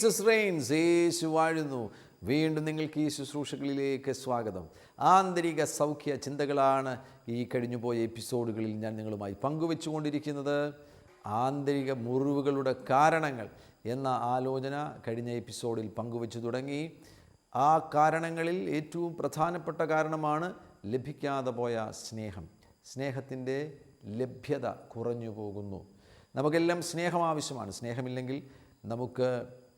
Jesus Reigns, യേശു വാഴുന്നു. വീണ്ടും നിങ്ങൾക്ക് ഈ ശുശ്രൂഷകളിലേക്ക് സ്വാഗതം. ആന്തരിക സൗഖ്യ ചിന്തകളാണ് ഈ കഴിഞ്ഞുപോയ എപ്പിസോഡുകളിൽ ഞാൻ നിങ്ങളുമായി പങ്കുവെച്ചുകൊണ്ടിരിക്കുന്നത്. ആന്തരിക മുറിവുകളുടെ കാരണങ്ങൾ എന്ന ആലോചന കഴിഞ്ഞ എപ്പിസോഡിൽ പങ്കുവെച്ചു തുടങ്ങി. ആ കാരണങ്ങളിൽ ഏറ്റവും പ്രധാനപ്പെട്ട കാരണമാണ് ലഭിക്കാതെ പോയ സ്നേഹം. സ്നേഹത്തിൻ്റെ ലഭ്യത കുറഞ്ഞു പോകുന്നു. നമുക്കെല്ലാം സ്നേഹം ആവശ്യമാണ്. സ്നേഹമില്ലെങ്കിൽ നമുക്ക്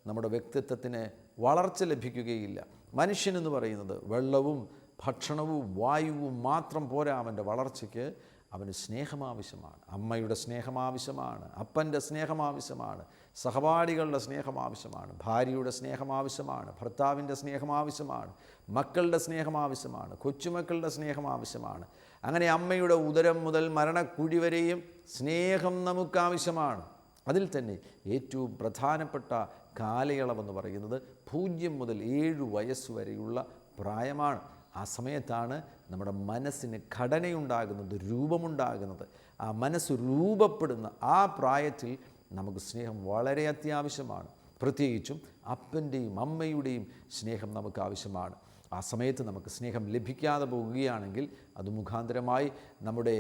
നമ്മുടെ വ്യക്തിത്വത്തിന് വളർച്ച ലഭിക്കുകയില്ല. മനുഷ്യനെന്ന് പറയുന്നത് വെള്ളവും ഭക്ഷണവും വായുവും മാത്രം പോരാ അവൻ്റെ വളർച്ചയ്ക്ക്. അവന് സ്നേഹം ആവശ്യമാണ്. അമ്മയുടെ സ്നേഹം ആവശ്യമാണ്, അപ്പൻ്റെ സ്നേഹം ആവശ്യമാണ്, സഹപാഠികളുടെ സ്നേഹം ആവശ്യമാണ്, ഭാര്യയുടെ സ്നേഹം ആവശ്യമാണ്, ഭർത്താവിൻ്റെ സ്നേഹം ആവശ്യമാണ്, മക്കളുടെ സ്നേഹം ആവശ്യമാണ്, കൊച്ചുമക്കളുടെ സ്നേഹം ആവശ്യമാണ്. അങ്ങനെ അമ്മയുടെ ഉദരം മുതൽ മരണക്കുഴി വരെയും സ്നേഹം നമുക്കാവശ്യമാണ്. അതിൽ തന്നെ ഏറ്റവും പ്രധാനപ്പെട്ട കാലയളവെന്ന് പറയുന്നത് 0 മുതൽ 7 വയസ്സ് വരെയുള്ള പ്രായമാണ്. ആ സമയത്താണ് നമ്മുടെ മനസ്സിന് ഘടനയുണ്ടാകുന്നത്, രൂപമുണ്ടാകുന്നത്. ആ മനസ്സ് രൂപപ്പെടുന്ന ആ പ്രായത്തിൽ നമുക്ക് സ്നേഹം വളരെ അത്യാവശ്യമാണ്. പ്രത്യേകിച്ചും അപ്പൻ്റെയും അമ്മയുടെയും സ്നേഹം നമുക്ക് ആവശ്യമാണ്. ആ സമയത്ത് നമുക്ക് സ്നേഹം ലഭിക്കാതെ പോകുകയാണെങ്കിൽ അത് മുഖാന്തരമായി നമ്മുടെ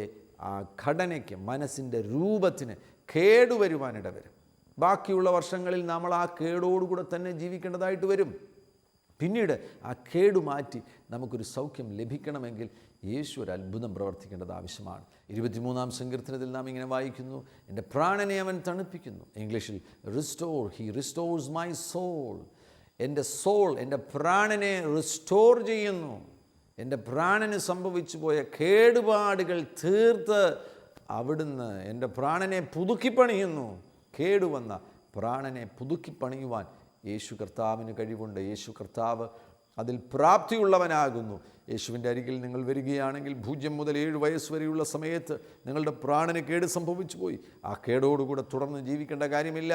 ആ ഘടനയ്ക്ക്, മനസ്സിൻ്റെ രൂപത്തിന് കേടുവരുവാനിട വരും. ബാക്കിയുള്ള വർഷങ്ങളിൽ നമ്മൾ ആ കേടോടുകൂടെ തന്നെ ജീവിക്കേണ്ടതായിട്ട് വരും. പിന്നീട് ആ കേടു മാറ്റി നമുക്കൊരു സൗഖ്യം ലഭിക്കണമെങ്കിൽ യേശു ഒരു അത്ഭുതം പ്രവർത്തിക്കേണ്ടത് ആവശ്യമാണ്. 23-ാം സങ്കീർത്തനത്തിൽ നാം ഇങ്ങനെ വായിക്കുന്നു, എൻ്റെ പ്രാണനെ അവൻ തണുപ്പിക്കുന്നു. ഇംഗ്ലീഷിൽ restore, he restores my soul. എൻ്റെ സോൾ, എൻ്റെ പ്രാണനെ റിസ്റ്റോർ ചെയ്യുന്നു. എൻ്റെ പ്രാണന് സംഭവിച്ചു പോയ കേടുപാടുകൾ തീർത്ത് അവിടുന്ന് എൻ്റെ പ്രാണനെ പുതുക്കിപ്പണിയുന്നു. കേടുവന്ന പ്രാണനെ പുതുക്കിപ്പണിയുവാൻ യേശു കർത്താവിന് കഴിവുണ്ട്. യേശു കർത്താവ് അതിൽ പ്രാപ്തിയുള്ളവനാകുന്നു. യേശുവിൻ്റെ അരികിൽ നിങ്ങൾ വരികയാണെങ്കിൽ 0 മുതൽ 7 വയസ്സ് വരെയുള്ള സമയത്ത് നിങ്ങളുടെ പ്രാണന് കേട് സംഭവിച്ചു പോയി. ആ കേടോടുകൂടെ തുടർന്ന് ജീവിക്കേണ്ട കാര്യമില്ല.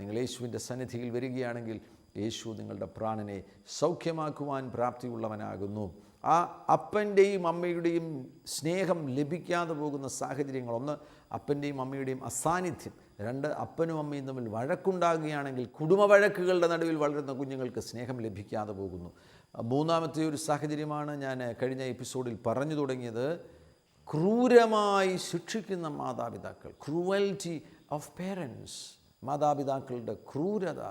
നിങ്ങൾ യേശുവിൻ്റെ സന്നിധിയിൽ വരികയാണെങ്കിൽ യേശു നിങ്ങളുടെ പ്രാണനെ സൗഖ്യമാക്കുവാൻ പ്രാപ്തിയുള്ളവനാകുന്നു. ആ അപ്പൻ്റെയും അമ്മയുടെയും സ്നേഹം ലഭിക്കാതെ പോകുന്ന സാഹചര്യങ്ങൾ: 1, അപ്പൻ്റെയും അമ്മയുടെയും അസാന്നിധ്യം. 2, അപ്പനും അമ്മയും തമ്മിൽ വഴക്കുണ്ടാകുകയാണെങ്കിൽ കുടുംബ വഴക്കുകളുടെ നടുവിൽ വളരുന്ന കുഞ്ഞുങ്ങൾക്ക് സ്നേഹം ലഭിക്കാതെ പോകുന്നു. 3-ാമത്തെ ഒരു സാഹചര്യമാണ് ഞാൻ കഴിഞ്ഞ എപ്പിസോഡിൽ പറഞ്ഞു തുടങ്ങിയത്: ക്രൂരമായി ശിക്ഷിക്കുന്ന മാതാപിതാക്കൾ. Cruelty of parents. മാതാപിതാക്കളുടെ ക്രൂരത.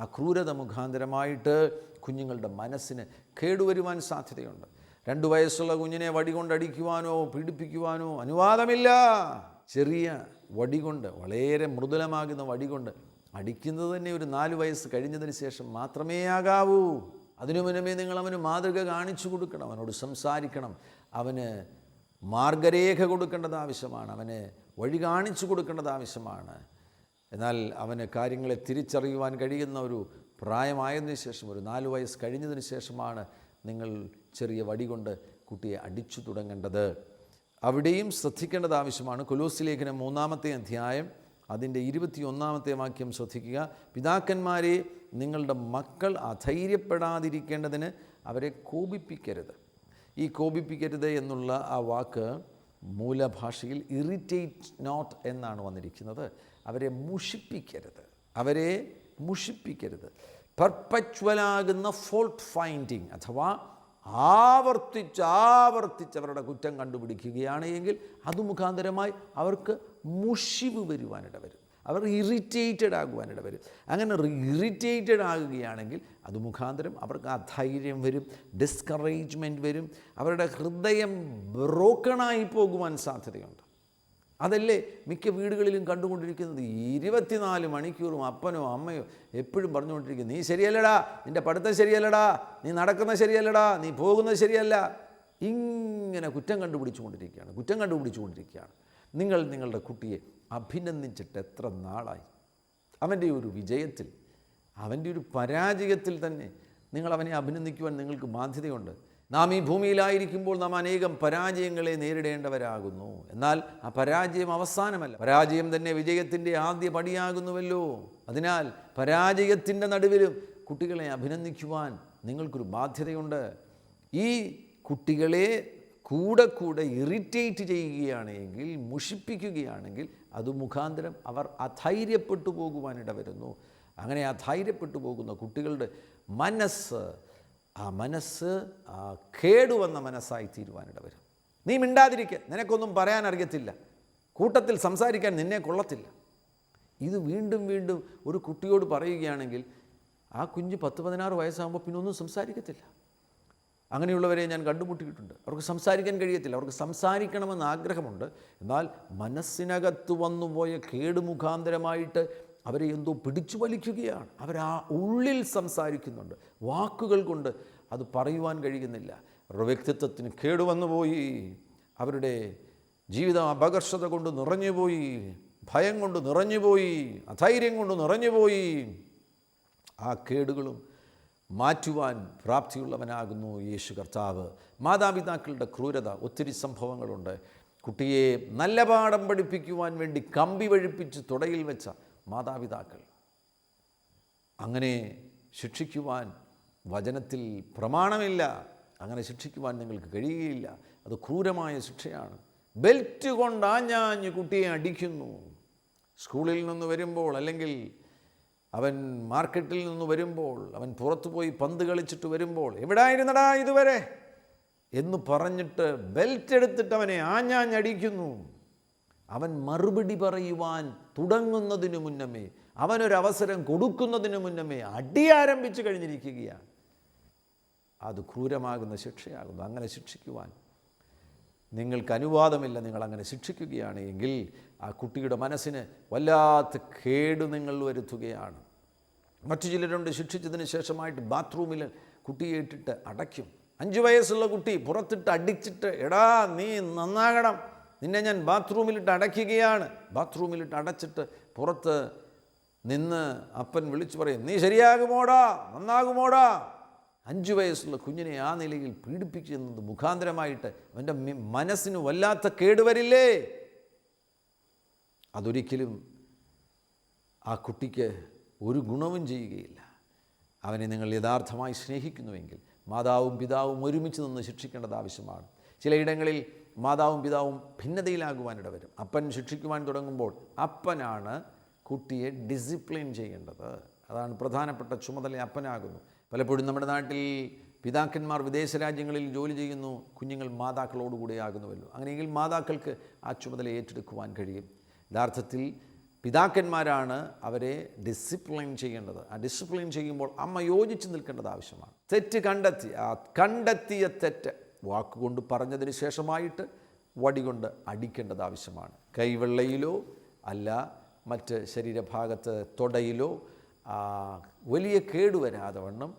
ആ ക്രൂരത മുഖാന്തരമായിട്ട് കുഞ്ഞുങ്ങളുടെ മനസ്സിന് കേടുവരുവാൻ സാധ്യതയുണ്ട്. 2 വയസ്സുള്ള കുഞ്ഞിനെ വടികൊണ്ടടിക്കുവാനോ പീഡിപ്പിക്കുവാനോ അനുവാദമില്ല. ചെറിയ വടികൊണ്ട്, വളരെ മൃദുലമാകുന്ന വടികൊണ്ട് അടിക്കുന്നത് തന്നെ ഒരു 4 വയസ്സ് കഴിഞ്ഞതിന് ശേഷം മാത്രമേ ആകാവൂ. അതിനു മുന്നമേ നിങ്ങൾ അവന് മാതൃക കാണിച്ചു കൊടുക്കണം, അവനോട് സംസാരിക്കണം, അവന് മാർഗരേഖ കൊടുക്കേണ്ടത് ആവശ്യമാണ്, അവന് വഴി കാണിച്ചു കൊടുക്കേണ്ടത് ആവശ്യമാണ്. എന്നാൽ അവന് കാര്യങ്ങളെ തിരിച്ചറിയുവാൻ കഴിയുന്ന ഒരു പ്രായമായതിനു ശേഷം, ഒരു 4 വയസ്സ് കഴിഞ്ഞതിന് ശേഷമാണ് നിങ്ങൾ ചെറിയ വടി കൊണ്ട് കുട്ടിയെ അടിച്ചു തുടങ്ങേണ്ടത്. അവിടെയും ശ്രദ്ധിക്കേണ്ടത് ആവശ്യമാണ്. കൊലോസ്യ ലേഖനം 3-ാമത്തെ അധ്യായം അതിൻ്റെ 21-ാമത്തെ വാക്യം ശ്രദ്ധിക്കുക. പിതാക്കന്മാരെ, നിങ്ങളുടെ മക്കൾ അധൈര്യപ്പെടാതിരിക്കേണ്ടതിന് അവരെ കോപിപ്പിക്കരുത്. ഈ കോപിപ്പിക്കരുത് എന്നുള്ള ആ വാക്ക് മൂലഭാഷയിൽ ഇറിറ്റേറ്റ് നോട്ട് എന്നാണ് വന്നിരിക്കുന്നത്. അവരെ മുഷിപ്പിക്കരുത്, അവരെ മുഷിപ്പിക്കരുത്. പെർപ്പച്വലാകുന്ന ഫോൾട്ട് ഫൈൻഡിങ് അഥവാ ആവർത്തിച്ച് അവരുടെ കുറ്റം കണ്ടുപിടിക്കുകയാണ് എങ്കിൽ അത് മുഖാന്തരമായി അവർക്ക് മുഷിവ് വരുവാനിട വരും. അവർ ഇറിറ്റേറ്റഡ് ആകുവാനിട വരും. അങ്ങനെ ഇറിറ്റേറ്റഡ് ആകുകയാണെങ്കിൽ അത് മുഖാന്തരം അവർക്ക് അധൈര്യം വരും, ഡിസ്കറേജ്മെൻറ്റ് വരും, അവരുടെ ഹൃദയം ബ്രോക്കണായി പോകുവാൻ സാധ്യതയുണ്ട്. അതല്ലേ മിക്ക വീടുകളിലും കണ്ടുകൊണ്ടിരിക്കുന്നത്. 24 മണിക്കൂറും അപ്പനോ അമ്മയോ എപ്പോഴും പറഞ്ഞുകൊണ്ടിരിക്കുന്നു, നീ ശരിയല്ലടാ, നിൻ്റെ പഠിത്തം ശരിയല്ലടാ, നീ നടക്കുന്നത് ശരിയല്ലടാ, നീ പോകുന്നത് ശരിയല്ല. ഇങ്ങനെ കുറ്റം കണ്ടുപിടിച്ചുകൊണ്ടിരിക്കുകയാണ്. നിങ്ങൾ നിങ്ങളുടെ കുട്ടിയെ അഭിനന്ദിച്ചിട്ട് എത്ര നാളായി? അവൻ്റെ ഒരു വിജയത്തിൽ, അവൻ്റെ ഒരു പരാജയത്തിൽ തന്നെ നിങ്ങൾ അവനെ അഭിനന്ദിക്കുവാൻ നിങ്ങൾക്ക് ബാധ്യതയുണ്ട്. നാം ഈ ഭൂമിയിലായിരിക്കുമ്പോൾ നാം അനേകം പരാജയങ്ങളെ നേരിടേണ്ടവരാകുന്നു. എന്നാൽ ആ പരാജയം അവസാനമല്ല, പരാജയം തന്നെ വിജയത്തിൻ്റെ ആദ്യ പടിയാകുന്നുവല്ലോ. അതിനാൽ പരാജയത്തിൻ്റെ നടുവിലും കുട്ടികളെ അഭിനന്ദിക്കുവാൻ നിങ്ങൾക്കൊരു ബാധ്യതയുണ്ട്. ഈ കുട്ടികളെ കൂടെ ഇറിറ്റേറ്റ് ചെയ്യുകയാണെങ്കിൽ, മുഷിപ്പിക്കുകയാണെങ്കിൽ അത് മുഖാന്തരം അവർ അധൈര്യപ്പെട്ടു പോകുവാനിട വരുന്നു. അങ്ങനെ ആ ധൈര്യപ്പെട്ടു പോകുന്ന കുട്ടികളുടെ മനസ്സ് കേടുവന്ന മനസ്സായി തീരുവാനിട വരും. നീ മിണ്ടാതിരിക്കുക, നിനക്കൊന്നും പറയാൻ അറിയത്തില്ല, കൂട്ടത്തിൽ സംസാരിക്കാൻ നിന്നെ കൊള്ളത്തില്ല. ഇത് വീണ്ടും വീണ്ടും ഒരു കുട്ടിയോട് പറയുകയാണെങ്കിൽ ആ കുഞ്ഞ് 10-16 വയസ്സാകുമ്പോൾ പിന്നെ ഒന്നും സംസാരിക്കത്തില്ല. അങ്ങനെയുള്ളവരെ ഞാൻ കണ്ടുമുട്ടിയിട്ടുണ്ട്. അവർക്ക് സംസാരിക്കാൻ കഴിയത്തില്ല. അവർക്ക് സംസാരിക്കണമെന്ന് ആഗ്രഹമുണ്ട്, എന്നാൽ മനസ്സിനകത്ത് വന്നുപോയ കേടുമുഖാന്തരമായിട്ട് അവരെ എന്തോ പിടിച്ചു വലിക്കുകയാണ്. അവരാ ഉള്ളിൽ സംസാരിക്കുന്നുണ്ട്, വാക്കുകൾ കൊണ്ട് അത് പറയുവാൻ കഴിയുന്നില്ല. അവരുടെ വ്യക്തിത്വത്തിന് കേടുവന്നുപോയി, അവരുടെ ജീവിതം അപകർഷത കൊണ്ട് നിറഞ്ഞുപോയി, ഭയം കൊണ്ട് നിറഞ്ഞുപോയി, അധൈര്യം കൊണ്ട് നിറഞ്ഞുപോയി. ആ കേടുകളും മാറ്റുവാൻ പ്രാപ്തിയുള്ളവനാകുന്നു യേശു കർത്താവ്. മാതാപിതാക്കളുടെ ക്രൂരത, ഒത്തിരി സംഭവങ്ങളുണ്ട്. കുട്ടിയെ നല്ല പാഠം പഠിപ്പിക്കുവാൻ വേണ്ടി കമ്പി വഴിപ്പിച്ച് തുടയിൽ വെച്ച മാതാപിതാക്കൾ, അങ്ങനെ ശിക്ഷിക്കുവാൻ വചനത്തിൽ പ്രമാണമില്ല. അങ്ങനെ ശിക്ഷിക്കുവാൻ നിങ്ങൾക്ക് കഴിയുകയില്ല. അത് ക്രൂരമായ ശിക്ഷയാണ്. ബെൽറ്റ് കൊണ്ട് ആഞ്ഞാഞ്ഞ് കുട്ടിയെ അടിക്കുന്നു. സ്കൂളിൽ നിന്ന് വരുമ്പോൾ, അല്ലെങ്കിൽ അവൻ മാർക്കറ്റിൽ നിന്ന് വരുമ്പോൾ, അവൻ പുറത്തു പോയി പന്ത് കളിച്ചിട്ട് വരുമ്പോൾ, എവിടായിരുന്നടാ ഇതുവരെ എന്ന് പറഞ്ഞിട്ട് ബെൽറ്റ് എടുത്തിട്ട് അവനെ ആഞ്ഞാഞ്ഞടിക്കുന്നു. അവൻ മറുപടി പറയുവാൻ തുടങ്ങുന്നതിനു മുന്നമേ, അവനൊരവസരം കൊടുക്കുന്നതിന് മുന്നമേ അടി ആരംഭിച്ചു കഴിഞ്ഞിരിക്കുകയാണ്. അത് ക്രൂരമാകുന്ന ശിക്ഷയാകുന്നു. അങ്ങനെ ശിക്ഷിക്കുവാൻ നിങ്ങൾക്ക് അനുവാദമില്ല. നിങ്ങളങ്ങനെ ശിക്ഷിക്കുകയാണ് എങ്കിൽ ആ കുട്ടിയുടെ മനസ്സിന് വല്ലാത്ത കേട് നിങ്ങൾ വരുത്തുകയാണ്. മറ്റു ചിലരുണ്ട്, ശിക്ഷിച്ചതിന് ശേഷമായിട്ട് ബാത്റൂമിൽ കുട്ടിയെ ഇട്ടിട്ട് അടയ്ക്കും. 5 വയസ്സുള്ള കുട്ടി പുറത്തിട്ട് അടിച്ചിട്ട്, എടാ നീ നന്നാകണം, നിന്നെ ഞാൻ ബാത്റൂമിലിട്ട് അടയ്ക്കുകയാണ്. ബാത്റൂമിലിട്ട് അടച്ചിട്ട് പുറത്ത് നിന്ന് അപ്പൻ വിളിച്ചു പറയും, നീ ശരിയാകുമോടാ, നന്നാകുമോടാ. 5 വയസ്സുള്ള കുഞ്ഞിനെ ആ നിലയിൽ പീഡിപ്പിക്കുന്നത് മുഖാന്തരമായിട്ട് അവൻ്റെ മനസ്സിന് വല്ലാത്ത കേടുവരില്ലേ? അതൊരിക്കലും ആ കുട്ടിക്ക് ഒരു ഗുണവും ചെയ്യുകയില്ല. അവനെ നിങ്ങൾ യഥാർത്ഥമായി സ്നേഹിക്കുന്നുവെങ്കിൽ മാതാവും പിതാവും ഒരുമിച്ച് നിന്ന് ശിക്ഷിക്കേണ്ടത് ആവശ്യമാണ്. ചിലയിടങ്ങളിൽ മാതാവും പിതാവും ഭിന്നതയിലാകുവാനിട വരും. അപ്പൻ ശിക്ഷിക്കുവാൻ തുടങ്ങുമ്പോൾ അപ്പനാണ് കുട്ടിയെ ഡിസിപ്ലിൻ ചെയ്യേണ്ടത്. അതാണ് പ്രധാനപ്പെട്ട ചുമതല, അപ്പനാകുന്നു. പലപ്പോഴും നമ്മുടെ നാട്ടിൽ പിതാക്കന്മാർ വിദേശ രാജ്യങ്ങളിൽ ജോലി ചെയ്യുന്നു, കുഞ്ഞുങ്ങൾ മാതാക്കളോടുകൂടെ ആകുന്നുവല്ലോ. അങ്ങനെയെങ്കിൽ മാതാക്കൾക്ക് ആ ചുമതല ഏറ്റെടുക്കുവാൻ കഴിയും. യഥാർത്ഥത്തിൽ പിതാക്കന്മാരാണ് അവരെ ഡിസിപ്ലിൻ ചെയ്യേണ്ടത്. ആ ഡിസിപ്ലിൻ ചെയ്യുമ്പോൾ അമ്മ യോജിച്ച് നിൽക്കേണ്ടത് ആവശ്യമാണ്. തെറ്റ് കണ്ടെത്തിയ തെറ്റ് വാക്കുകൊണ്ട് പറഞ്ഞതിന് ശേഷമായിട്ട് വടികൊണ്ട് അടിക്കേണ്ടത് ആവശ്യമാണ്. കൈവെള്ളയിലോ അല്ല മറ്റ് ശരീരഭാഗത്ത് തൊടയിലോ വലിയ കേടുവരാതെ വണ്ണം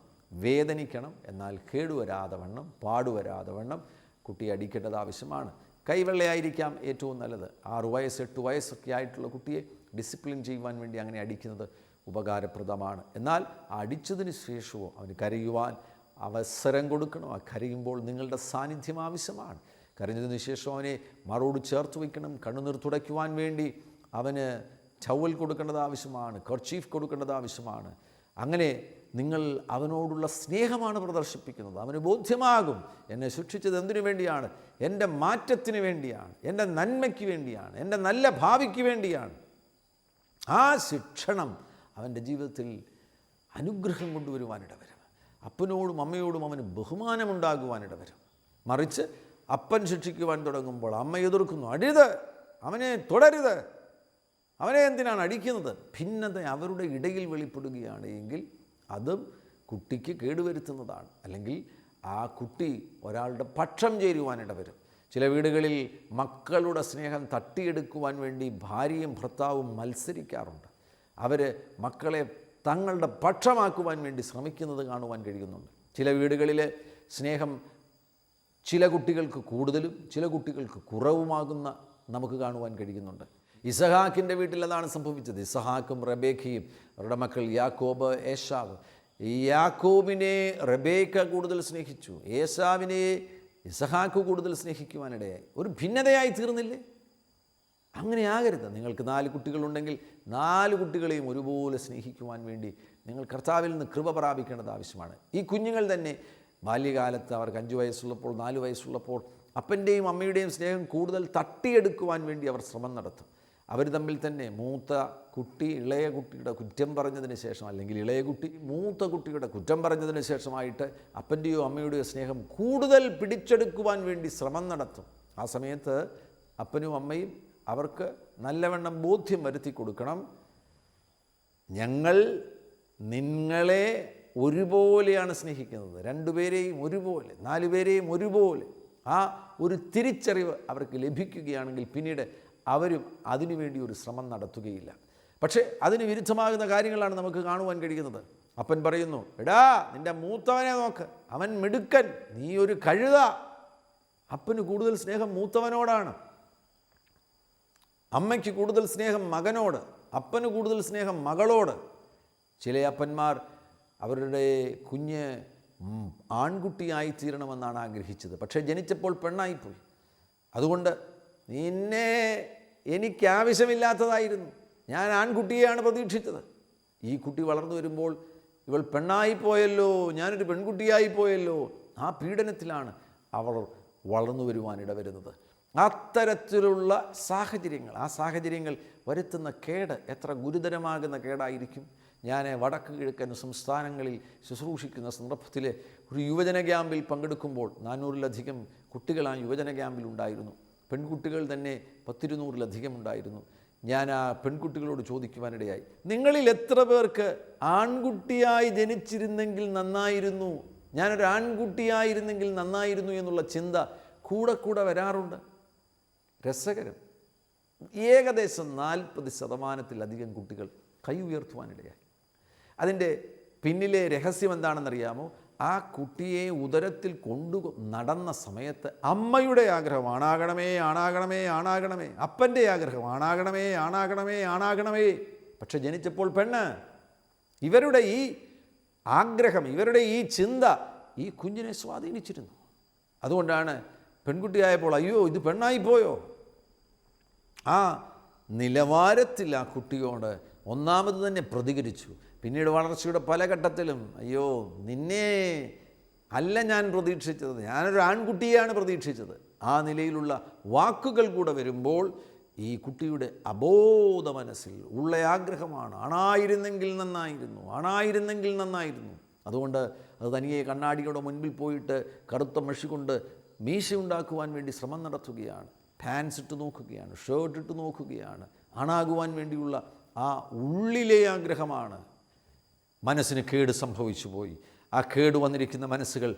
വേദനിക്കണം, എന്നാൽ കേടുവരാതെ വണ്ണം പാടുവരാതെ വണ്ണം കുട്ടിയെ അടിക്കേണ്ടത് ആവശ്യമാണ്. കൈവെള്ളയായിരിക്കാം ഏറ്റവും നല്ലത്. 6 വയസ്സ് 8 വയസ്സൊക്കെ ആയിട്ടുള്ള കുട്ടിയെ ഡിസിപ്ലിൻ ചെയ്യുവാൻ വേണ്ടി അങ്ങനെ അടിക്കുന്നത് ഉപകാരപ്രദമാണ്. എന്നാൽ അടിച്ചതിന് ശേഷവും അവന് കരയുവാൻ അവസരം കൊടുക്കണം. ആ കരയുമ്പോൾ നിങ്ങളുടെ സാന്നിധ്യം ആവശ്യമാണ്. കരഞ്ഞതിന് ശേഷം അവനെ മറോട് ചേർത്ത് വയ്ക്കണം. കണ്ണുനീർ തുടയ്ക്കുവാൻ വേണ്ടി അവന് ടവൽ കൊടുക്കേണ്ടത് ആവശ്യമാണ്, കർച്ചീഫ് കൊടുക്കേണ്ടത് ആവശ്യമാണ്. അങ്ങനെ നിങ്ങൾ അവനോടുള്ള സ്നേഹമാണ് പ്രദർശിപ്പിക്കുന്നത്. അവന് ബോധ്യമാകും, എന്നെ ശിക്ഷിച്ചത് എന്തിനു വേണ്ടിയാണ്? എൻ്റെ മാറ്റത്തിന് വേണ്ടിയാണ്, എൻ്റെ നന്മയ്ക്ക് വേണ്ടിയാണ്, എൻ്റെ നല്ല ഭാവിക്ക് വേണ്ടിയാണ്. ആ ശിക്ഷണം അവൻ്റെ ജീവിതത്തിൽ അനുഗ്രഹം കൊണ്ടുവരുവാനിട വരും. അപ്പനോടും അമ്മയോടും അവന് ബഹുമാനമുണ്ടാകുവാനിട വരും. മറിച്ച് അപ്പൻ ശിക്ഷിക്കുവാൻ തുടങ്ങുമ്പോൾ അമ്മ എതിർക്കുന്നു, അടിയത്, അവനെ തുടരുത്, അവനെ എന്തിനാണ് അടിക്കുന്നത്? ഭിന്നത അവരുടെ ഇടയിൽ വെളിപ്പെടുകയാണ് എങ്കിൽ അതും കുട്ടിക്ക് കേടുവരുത്തുന്നതാണ്. അല്ലെങ്കിൽ ആ കുട്ടി ഒരാളുടെ പക്ഷം ചേരുവാനിട വരും. ചില വീടുകളിൽ മക്കളുടെ സ്നേഹം തട്ടിയെടുക്കുവാൻ വേണ്ടി ഭാര്യയും ഭർത്താവും മത്സരിക്കാറുണ്ട്. അവർ മക്കളെ തങ്ങളുടെ പക്ഷമാക്കുവാൻ വേണ്ടി ശ്രമിക്കുന്നത് കാണുവാൻ കഴിയുന്നുണ്ട്. ചില വീടുകളിൽ സ്നേഹം ചില കുട്ടികൾക്ക് കൂടുതലും ചില കുട്ടികൾക്ക് കുറവുമാകുന്ന നമുക്ക് കാണുവാൻ കഴിയുന്നുണ്ട്. ഇസഹാക്കിൻ്റെ വീട്ടിൽ അതാണ് സംഭവിച്ചത്. ഇസഹാക്കും റബേക്കയും അവരുടെ മക്കൾ യാക്കോബ്, ഏശാവ്. യാക്കോബിനെ റബേക്ക കൂടുതൽ സ്നേഹിച്ചു, ഏശാവിനെ ഇസഹാക്ക് കൂടുതൽ സ്നേഹിക്കുവാനിടയായി. ഒരു ഭിന്നതയായി തീർന്നില്ലേ? അങ്ങനെ ആകരുത്. നിങ്ങൾക്ക് 4 കുട്ടികളുണ്ടെങ്കിൽ 4 കുട്ടികളെയും ഒരുപോലെ സ്നേഹിക്കുവാൻ വേണ്ടി നിങ്ങൾ കർത്താവിൽ നിന്ന് കൃപ പ്രാപിക്കേണ്ടത് ആവശ്യമാണ്. ഈ കുഞ്ഞുങ്ങൾ തന്നെ ബാല്യകാലത്ത് അവർക്ക് 5 വയസ്സുള്ളപ്പോൾ 4 വയസ്സുള്ളപ്പോൾ അപ്പൻ്റെയും അമ്മയുടെയും സ്നേഹം കൂടുതൽ തട്ടിയെടുക്കുവാൻ വേണ്ടി അവർ ശ്രമം നടത്തും. അവർ തമ്മിൽ തന്നെ മൂത്ത കുട്ടി ഇളയ കുട്ടിയുടെ കുറ്റം പറഞ്ഞതിന് ശേഷം, അല്ലെങ്കിൽ ഇളയ കുട്ടി മൂത്ത കുട്ടിയുടെ കുറ്റം പറഞ്ഞതിന് ശേഷമായിട്ട് അപ്പൻ്റെയോ അമ്മയുടെയോ സ്നേഹം കൂടുതൽ പിടിച്ചെടുക്കുവാൻ വേണ്ടി ശ്രമം നടത്തും. ആ സമയത്ത് അപ്പനും അമ്മയും അവർക്ക് നല്ലവണ്ണം ബോധ്യം വരുത്തി കൊടുക്കണം, ഞങ്ങൾ നിങ്ങളെ ഒരുപോലെയാണ് സ്നേഹിക്കുന്നത്, രണ്ടുപേരെയും ഒരുപോലെ, നാലുപേരെയും ഒരുപോലെ. ആ ഒരു തിരിച്ചറിവ് അവർക്ക് ലഭിക്കുകയാണെങ്കിൽ പിന്നീട് അവരും അതിനുവേണ്ടി ഒരു ശ്രമം നടത്തുകയില്ല. പക്ഷേ അതിന് വിരുദ്ധമാകുന്ന കാര്യങ്ങളാണ് നമുക്ക് കാണുവാൻ കഴിയുന്നത്. അപ്പൻ പറയുന്നു, എടാ നിൻ്റെ മൂത്തവനെ നോക്ക്, അവൻ മിടുക്കൻ, നീ ഒരു കഴുത. അപ്പന് കൂടുതൽ സ്നേഹം മൂത്തവനോടാണ്, അമ്മയ്ക്ക് കൂടുതൽ സ്നേഹം മകനോട്, അപ്പന് കൂടുതൽ സ്നേഹം മകളോട്. ചില അപ്പന്മാർ അവരുടെ കുഞ്ഞ് ആൺകുട്ടിയായി തീരണമെന്നാണ് ആഗ്രഹിച്ചത്, പക്ഷേ ജനിച്ചപ്പോൾ പെണ്ണായിപ്പോയി. അതുകൊണ്ട് നിന്നെ എനിക്ക് ആവശ്യമില്ലാത്തതായിരുന്നു, ഞാൻ ആൺകുട്ടിയെയാണ് പ്രതീക്ഷിച്ചത്. ഈ കുട്ടി വളർന്നു വരുമ്പോൾ ഇവൾ പെണ്ണായിപ്പോയല്ലോ, ഞാനൊരു പെൺകുട്ടിയായിപ്പോയല്ലോ. ആ പീഡനത്തിലാണ് അവർ വളർന്നു വരുവാനിട വരുന്നത്. അത്തരത്തിലുള്ള സാഹചര്യങ്ങൾ, ആ സാഹചര്യങ്ങൾ വരുത്തുന്ന കേട് എത്ര ഗുരുതരമാകുന്ന കേടായിരിക്കും. ഞാൻ വടക്ക് കിഴക്കൻ സംസ്ഥാനങ്ങളിൽ ശുശ്രൂഷിക്കുന്ന സന്ദർഭത്തിൽ ഒരു യുവജന ക്യാമ്പിൽ പങ്കെടുക്കുമ്പോൾ 400-ലധികം കുട്ടികൾ ആ യുവജന ക്യാമ്പിലുണ്ടായിരുന്നു. പെൺകുട്ടികൾ തന്നെ 10-200-ലധികം ഉണ്ടായിരുന്നു. ഞാൻ ആ പെൺകുട്ടികളോട് ചോദിക്കുവാനിടയായി, നിങ്ങളിൽ എത്ര പേർക്ക് ആൺകുട്ടിയായി ജനിച്ചിരുന്നെങ്കിൽ നന്നായിരുന്നു, ഞാനൊരു ആൺകുട്ടിയായിരുന്നെങ്കിൽ നന്നായിരുന്നു എന്നുള്ള ചിന്ത കൂടെ കൂടെ വരാറുണ്ട്. രസകരം, ഏകദേശം 40% കുട്ടികൾ കൈ ഉയർത്തുവാനിടയായി. അതിൻ്റെ പിന്നിലെ രഹസ്യം എന്താണെന്നറിയാമോ? ആ കുട്ടിയെ ഉദരത്തിൽ കൊണ്ടു നടന്ന സമയത്ത് അമ്മയുടെ ആഗ്രഹം ആണാകണമേ ആണാകണമേ ആണാകണമേ, അപ്പൻ്റെ ആഗ്രഹം ആണാകണമേ ആണാകണമേ ആണാകണമേ. പക്ഷെ ജനിച്ചപ്പോൾ പെണ്ണ്. ഇവരുടെ ഈ ആഗ്രഹം, ഇവരുടെ ഈ ചിന്ത ഈ കുഞ്ഞിനെ സ്വാധീനിച്ചിരുന്നു. അതുകൊണ്ടാണ് പെൺകുട്ടിയായപ്പോൾ അയ്യോ ഇത് പെണ്ണായിപ്പോയോ, ആ നിലവാരത്തിൽ ആ കുട്ടിയോട് ഒന്നാമത് തന്നെ പ്രതികരിച്ചു. പിന്നീട് വളർച്ചയുടെ പല ഘട്ടത്തിലും അയ്യോ നിന്നെ അല്ല ഞാൻ പ്രതീക്ഷിച്ചത്, ഞാനൊരു ആൺകുട്ടിയെയാണ് പ്രതീക്ഷിച്ചത്, ആ നിലയിലുള്ള വാക്കുകൾ കൂടെ വരുമ്പോൾ ഈ കുട്ടിയുടെ അബോധ മനസ്സിൽ ഉള്ള ആഗ്രഹമാണ് ആണായിരുന്നെങ്കിൽ നന്നായിരുന്നു, ആണായിരുന്നെങ്കിൽ നന്നായിരുന്നു. അതുകൊണ്ട് അത് തനിയെ കണ്ണാടിയുടെ മുൻപിൽ പോയിട്ട് കറുത്ത മഷി കൊണ്ട് മീശ ഉണ്ടാക്കുവാൻ വേണ്ടി ശ്രമം നടത്തുകയാണ്. പാൻസ് ഇട്ട് നോക്കുകയാണ്, ഷർട്ട് ഇട്ട് നോക്കുകയാണ്. ആണാകുവാൻ വേണ്ടിയുള്ള ആ ഉള്ളിലെ ആഗ്രഹമാണ്. മനസ്സിന് കേട് സംഭവിച്ചു പോയി. ആ കേട് വന്നിരിക്കുന്ന മനസ്സുകൾ